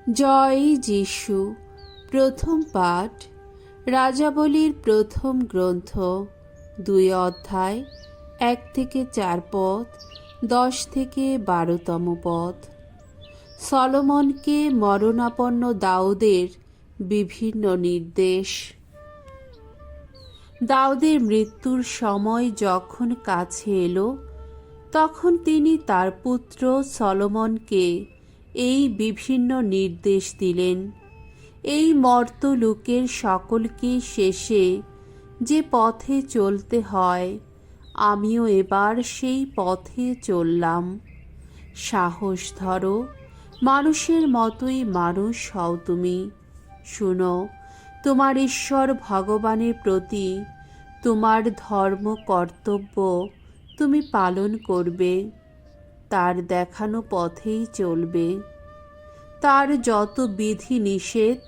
জয় যিশু। প্রথম পাঠ রাজাবলীর প্রথম গ্রন্থ, 2 অধ্যায়, 1 থেকে 4 পদ, 10 থেকে 12তম পদ। সলোমনকে মরণাপন্ন দাউদের বিভিন্ন নির্দেশ। দাউদের মৃত্যুর সময় যখন কাছে এলো, তখন তিনি তার পুত্র সলোমনকে এই বিভিন্ন নির্দেশ দিলেন। এই মর্ত্যলোকের সকলকে শেষে যে পথে চলতে হয়, আমিও এবার সেই পথে চললাম। সাহস ধরো, মানুষের মতোই মানুষ হও তুমি। শুনো, তোমার ঈশ্বর ভগবানের প্রতি তোমার ধর্ম কর্তব্য তুমি পালন করবে। তার দেখানো পথেই চলবে। তার যত বিধি নিষেধ,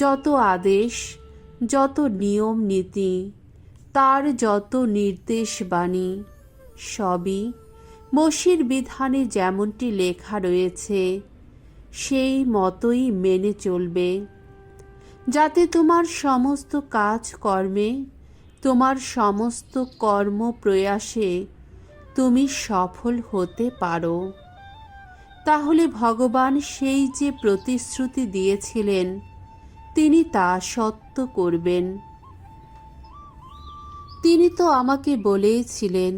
যত আদেশ, যত নিয়ম নীতি, তার যত নির্দেশবাণী, সবই মোশির বিধানে যেমনটি লেখা রয়েছে সেই মতোই মেনে চলবে, যাতে তোমার সমস্ত কাজ কর্মে, তোমার সমস্ত কর্ম প্রয়াসে তুমি সফল হতে পারো। তাহলে ভগবান সেই যে প্রতিশ্রুতি দিয়েছিলেন, তিনি তা সত্য করবেন। তিনি তো আমাকে বলেইছিলেন,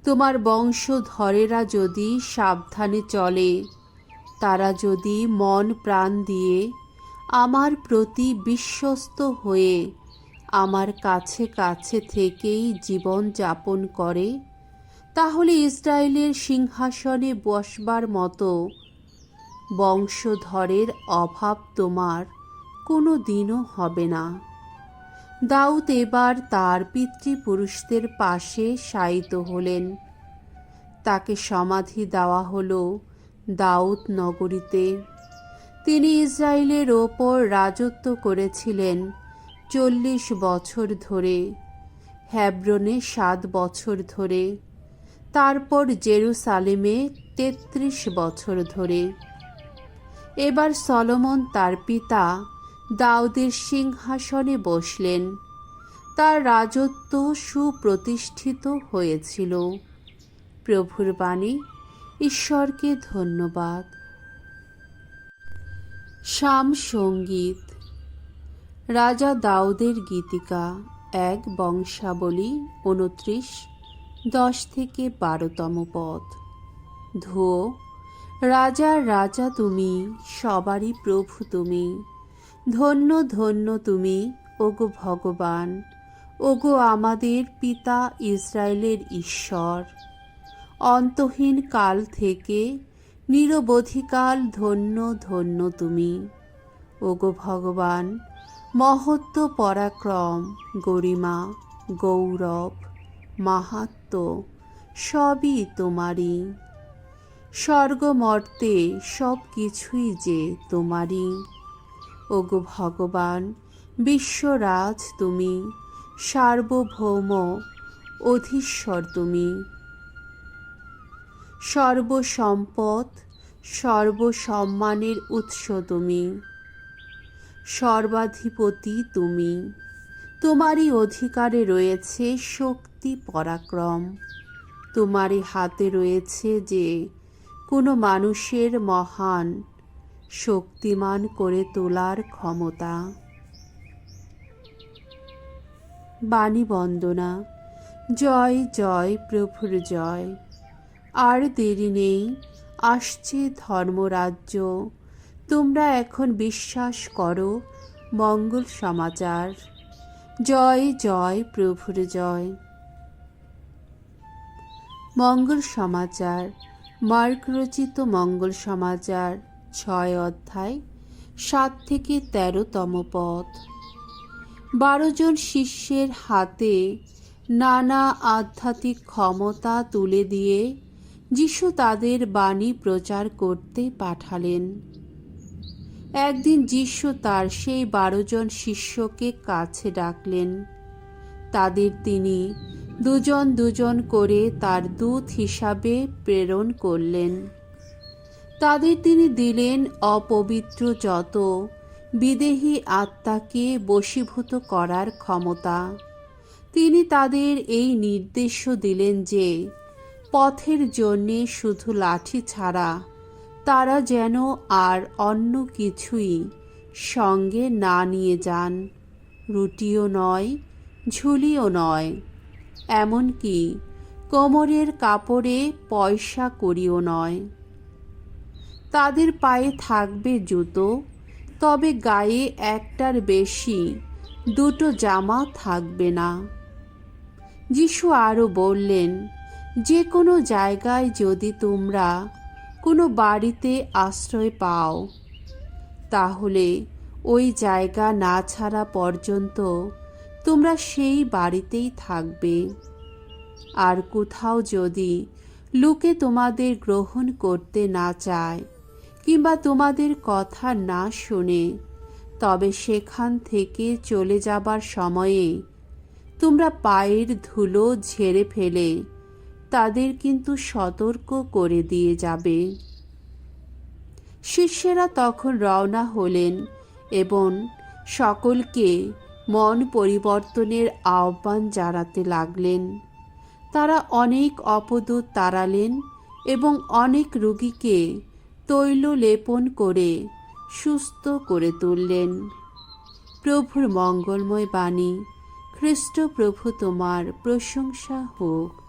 তোমার বংশধরেরা যদি সাবধানে চলে, তারা যদি মন প্রাণ দিয়ে আমার প্রতি বিশ্বস্ত হয়ে আমার কাছে কাছে থেকেই জীবন যাপন করে, তাহলে ইসরায়েলের সিংহাসনে বসবার মতো বংশধরের অভাব তোমার কোনো দিনও হবে না। দাউদ এবার তার পিতৃপুরুষদের পাশে শায়িত হলেন। তাকে সমাধি দেওয়া হলো দাউদ নগরীতে। তিনি ইসরায়েলের ওপর রাজত্ব করেছিলেন 40 বছর ধরে, হেব্রনে 7 বছর ধরে, তারপর জেরুসালেমে 33 বছর ধরে। এবার সলোমন তার পিতা দাউদের সিংহাসনে বসলেন। তার রাজত্ব সুপ্রতিষ্ঠিত হয়েছিল। প্রভুর বাণী। ঈশ্বরকে ধন্যবাদ। শাম সঙ্গীত। রাজা দাউদের গীতিকা, 1 বংশাবলী 29, 10 থেকে 12তম পদ। ধুয়ো, রাজার রাজা তুমি, সবারই প্রভু তুমি। ধন্য ধন্য তুমি, ওগো ভগবান, ওগো আমাদের পিতা ইসরায়েলের ঈশ্বর। অন্তহীন কাল থেকে নিরবধিকাল ধন্য ধন্য তুমি, ওগো ভগবান। মহত্ব, পরাক্রম, গরিমা, গৌরব, মাহাত্ম্য সবই তোমারই। স্বর্গমর্তে সব কিছুই যে তোমারই, ওগো ভগবান। বিশ্বরাজ তুমি, সার্বভৌম অধীশ্বর তুমি। সর্বসম্পদ, সর্বসম্মানের উৎস তুমি। সর্বাধিপতি তুমি। তোমারই অধিকারে রয়েছে শক্তি, পরাক্রম। তোমারই হাতে রয়েছে যে কোনো মানুষের মহান, শক্তিমান করে তোলার ক্ষমতা। বাণী বন্দনা। জয় জয়, প্রভুর জয়। আর দেরি নেই, আসছে ধর্মরাজ্য। তোমরা এখন বিশ্বাস করো মঙ্গল সমাচার। জয় জয়, প্রভুর জয়। মঙ্গল সমাচার। মার্ক রচিত মঙ্গল সমাচার, 6 অধ্যায়, 7 থেকে 13তম পদ। 12 জন শিষ্যের হাতে নানা আধ্যাত্মিক ক্ষমতা তুলে দিয়ে যিশু তাদের বাণী প্রচার করতে পাঠালেন। একদিন যিশু তার সেই 12 জন শিষ্যকে কাছে ডাকলেন। তাদের তিনি দুজন দুজন করে তার দূত হিসাবে প্রেরণ করলেন। তাদের তিনি দিলেন অপবিত্র যত বিদেহী আত্মাকে বশীভূত করার ক্ষমতা। তিনি তাদের এই নির্দেশও দিলেন যে পথের জন্যে শুধু লাঠি ছাড়া তারা যেন আর অন্য কিছুই সঙ্গে না নিয়ে যান, রুটিও নয়, ঝুলিও নয়, এমনকি কোমরের কাপড়ে পয়সা কড়িও নয়। তাদের পায়ে থাকবে জুতো, তবে গায়ে একটার বেশি দুটো জামা থাকবে না। যিশু আরও বললেন, যে কোনো জায়গায় যদি তোমরা কোনো বাড়িতে আশ্রয় পাও, তাহলে ওই জায়গা না ছাড়া পর্যন্ত তোমরা সেই বাড়িতেই থাকবে। আর কোথাও যদি লোকে তোমাদের গ্রহণ করতে না চায় কিংবা তোমাদের কথা না শোনে, তবে সেখান থেকে চলে যাবার সময়ে তোমরা পায়ের ধুলো ঝেড়ে ফেলে তাদের কিন্তু সতর্ক করে দিয়ে যাবে। শিষ্যেরা তখন রওনা হলেন এবং সকলকে মন পরিবর্তনের আহ্বান জানাতে লাগলেন। তারা অনেক অপদূত তাড়ালেন এবং অনেক রোগীকে তৈল লেপন করে সুস্থ করে তুললেন। প্রভুর মঙ্গলময় বাণী। খ্রিস্ট প্রভু তোমার প্রশংসা হোক।